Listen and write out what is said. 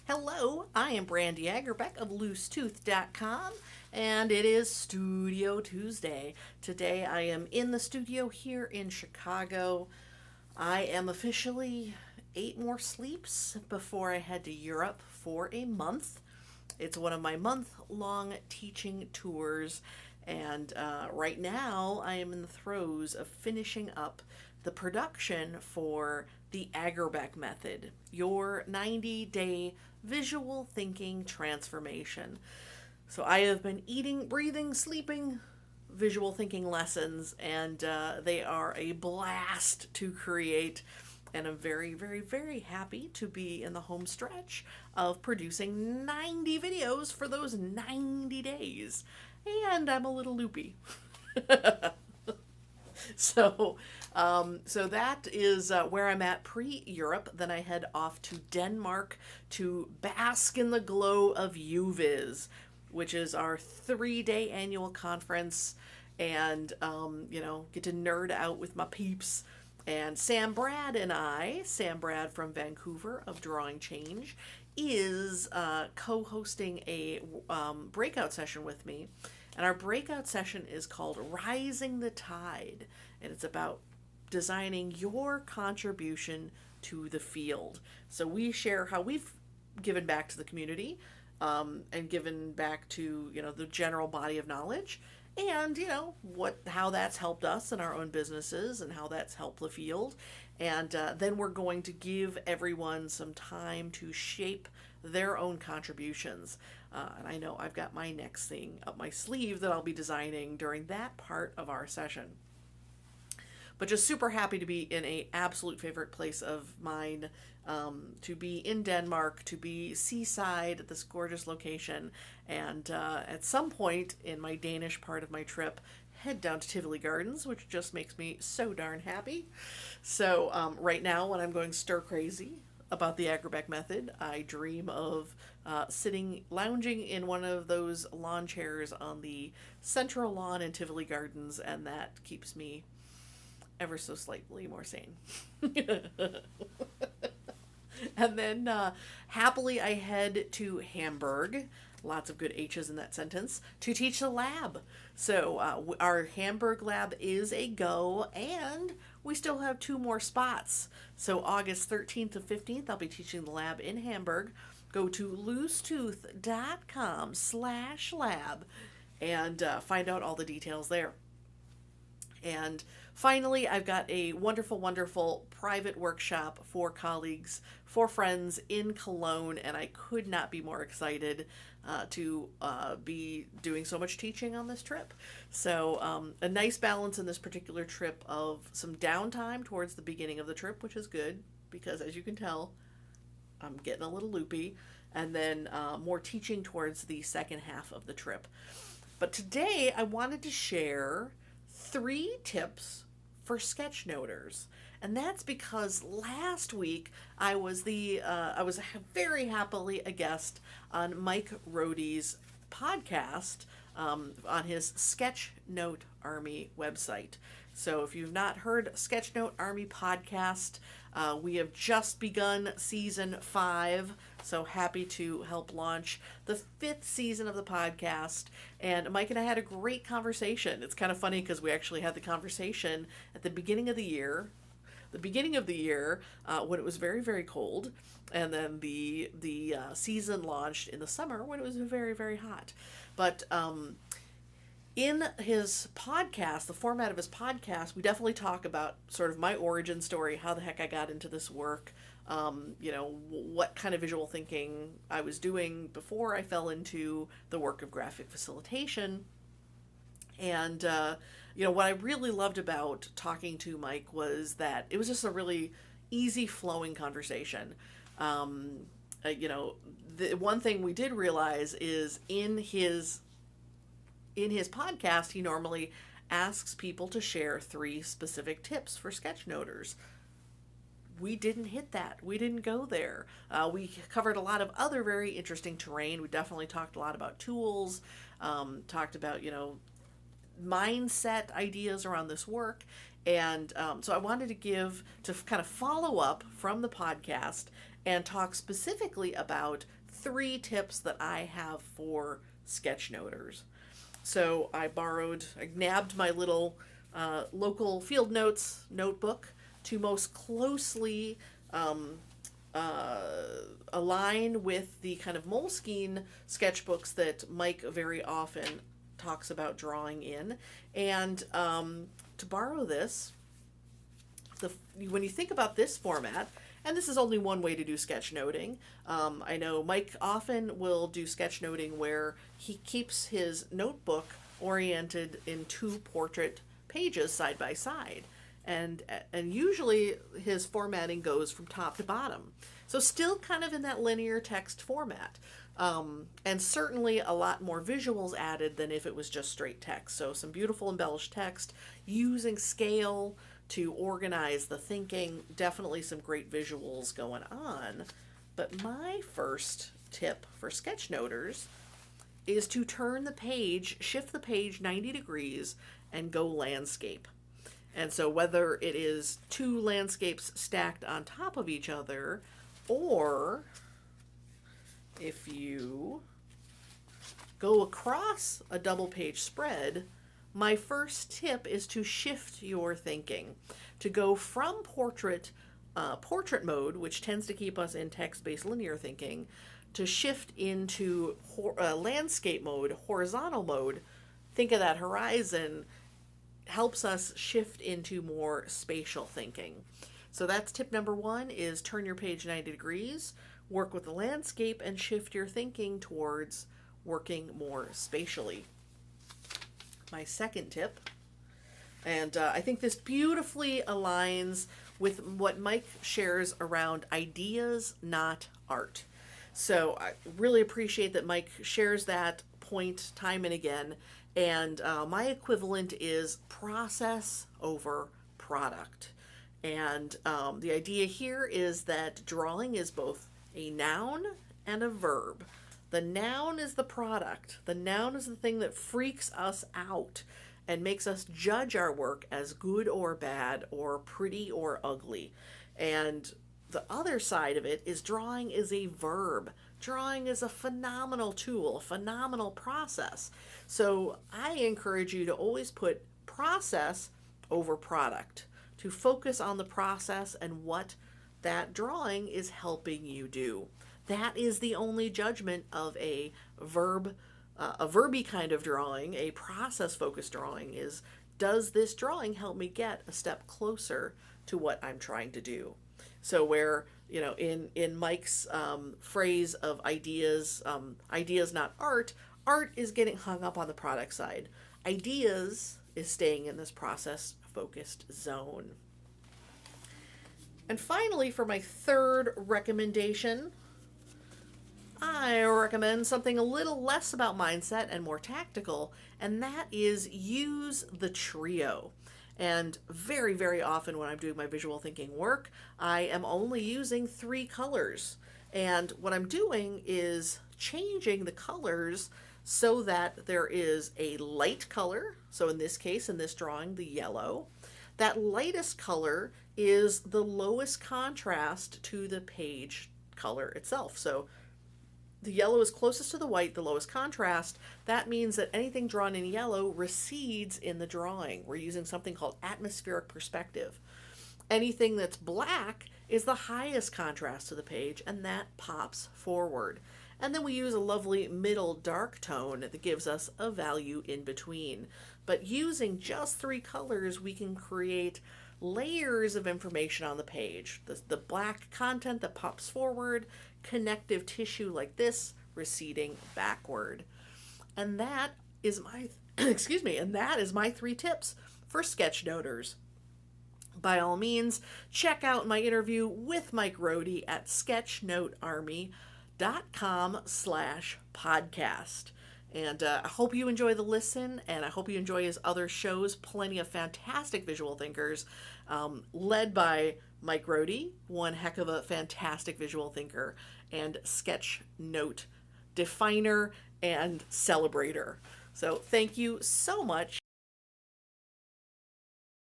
Hello, I am Brandy Agerbeck of LooseTooth.com, and it is Studio Tuesday. Today I am in the studio here in Chicago. I am officially 8 more sleeps before I head to Europe for a month. It's one of my month-long teaching tours, and right now I am in the throes of finishing up the production for the Agerbeck method, your 90-day visual thinking transformation. So I have been eating, breathing, sleeping visual thinking lessons, and they are a blast to create. And I'm very, very, very happy to be in the home stretch of producing 90 videos for those 90 days. And I'm a little loopy. So that is where I'm at pre-Europe. Then I head off to Denmark to bask in the glow of UViz, which is our 3-day annual conference, and get to nerd out with my peeps. And Sam Brad from Vancouver of Drawing Change, is co-hosting a breakout session with me. And our breakout session is called Rising the Tide, and it's about designing your contribution to the field. So we share how we've given back to the community, and given back to the general body of knowledge, and how that's helped us in our own businesses and how that's helped the field. And then we're going to give everyone some time to shape their own contributions. And I know I've got my next thing up my sleeve that I'll be designing during that part of our session. But just super happy to be in a absolute favorite place of mine, to be in Denmark, to be seaside at this gorgeous location, and at some point in my Danish part of my trip, head down to Tivoli Gardens, which just makes me so darn happy. So right now, when I'm going stir crazy about the Agerbeck method, I dream of lounging in one of those lawn chairs on the central lawn in Tivoli Gardens, and that keeps me ever so slightly more sane. And then happily I head to Hamburg, lots of good H's in that sentence, to teach the lab. So our Hamburg lab is a go, and we still have 2 more spots. So August 13th to 15th, I'll be teaching the lab in Hamburg. Go to loosetooth.com/lab and find out all the details there. And finally, I've got a wonderful, wonderful private workshop for colleagues, for friends in Cologne, and I could not be more excited to be doing so much teaching on this trip. So a nice balance in this particular trip of some downtime towards the beginning of the trip, which is good, because as you can tell, I'm getting a little loopy, and then more teaching towards the second half of the trip. But today I wanted to share 3 tips for Sketchnoters, and that's because last week I was very happily a guest on Mike Rodhe's podcast, on his Sketchnote Army website. So if you've not heard Sketchnote Army podcast, we have just begun season 5. So happy to help launch the 5th season of the podcast. And Mike and I had a great conversation. It's kind of funny because we actually had the conversation at the beginning of the year. When it was very, very cold. And then the season launched in the summer when it was very, very hot. But in his podcast, the format of his podcast, we definitely talk about sort of my origin story, how the heck I got into this work, what kind of visual thinking I was doing before I fell into the work of graphic facilitation. And, what I really loved about talking to Mike was that it was just a really easy flowing conversation. The one thing we did realize is in his podcast, he normally asks people to share 3 specific tips for Sketchnoters. We didn't hit that. We didn't go there. We covered a lot of other very interesting terrain. We definitely talked a lot about tools, talked about, mindset ideas around this work. And so I wanted to kind of follow up from the podcast and talk specifically about 3 tips that I have for sketchnoters. So I nabbed my little local field notes notebook to most closely align with the kind of Moleskine sketchbooks that Mike very often talks about drawing in. And to borrow this, when you think about this format, and this is only one way to do sketchnoting. I know Mike often will do sketchnoting where he keeps his notebook oriented in 2 portrait pages side by side. And usually his formatting goes from top to bottom. So still kind of in that linear text format. And certainly a lot more visuals added than if it was just straight text. So some beautiful embellished text, using scale to organize the thinking, definitely some great visuals going on. But my first tip for sketchnoters is to turn the page, shift the page 90 degrees and go landscape. And so whether it is 2 landscapes stacked on top of each other, or if you go across a double page spread, my first tip is to shift your thinking, to go from portrait mode, which tends to keep us in text-based linear thinking, to shift into landscape mode, horizontal mode. Think of that horizon, helps us shift into more spatial thinking. So that's tip number 1, is turn your page 90 degrees, work with the landscape, and shift your thinking towards working more spatially. My second tip, and I think this beautifully aligns with what Mike shares around ideas, not art. So I really appreciate that Mike shares that point time and again. And my equivalent is process over product. And the idea here is that drawing is both a noun and a verb. The noun is the product. The noun is the thing that freaks us out and makes us judge our work as good or bad or pretty or ugly. And the other side of it is drawing is a verb. Drawing is a phenomenal tool, a phenomenal process. So I encourage you to always put process over product, to focus on the process and what that drawing is helping you do. That is the only judgment of a verby kind of drawing. A process-focused drawing is, does this drawing help me get a step closer to what I'm trying to do? So where, in Mike's phrase of ideas, ideas not art, art is getting hung up on the product side. Ideas is staying in this process-focused zone. And finally, for my third recommendation, I recommend something a little less about mindset and more tactical, and that is use the trio. And very, very often when I'm doing my visual thinking work, I am only using 3 colors. And what I'm doing is changing the colors so that there is a light color. So in this case, in this drawing, the yellow. That lightest color is the lowest contrast to the page color itself. So the yellow is closest to the white, the lowest contrast. That means that anything drawn in yellow recedes in the drawing. We're using something called atmospheric perspective. Anything that's black is the highest contrast to the page, and that pops forward. And then we use a lovely middle dark tone that gives us a value in between. But using just 3 colors, we can create layers of information on the page. The black content that pops forward, connective tissue like this, receding backward. And that is my, and that is my 3 tips for sketchnoters. By all means, check out my interview with Mike Rodhe at sketchnotearmy.com/podcast. And I hope you enjoy the listen, and I hope you enjoy his other shows. Plenty of fantastic visual thinkers, led by Mike Rodhe, one heck of a fantastic visual thinker, and sketchnote definer and celebrator. So thank you so much.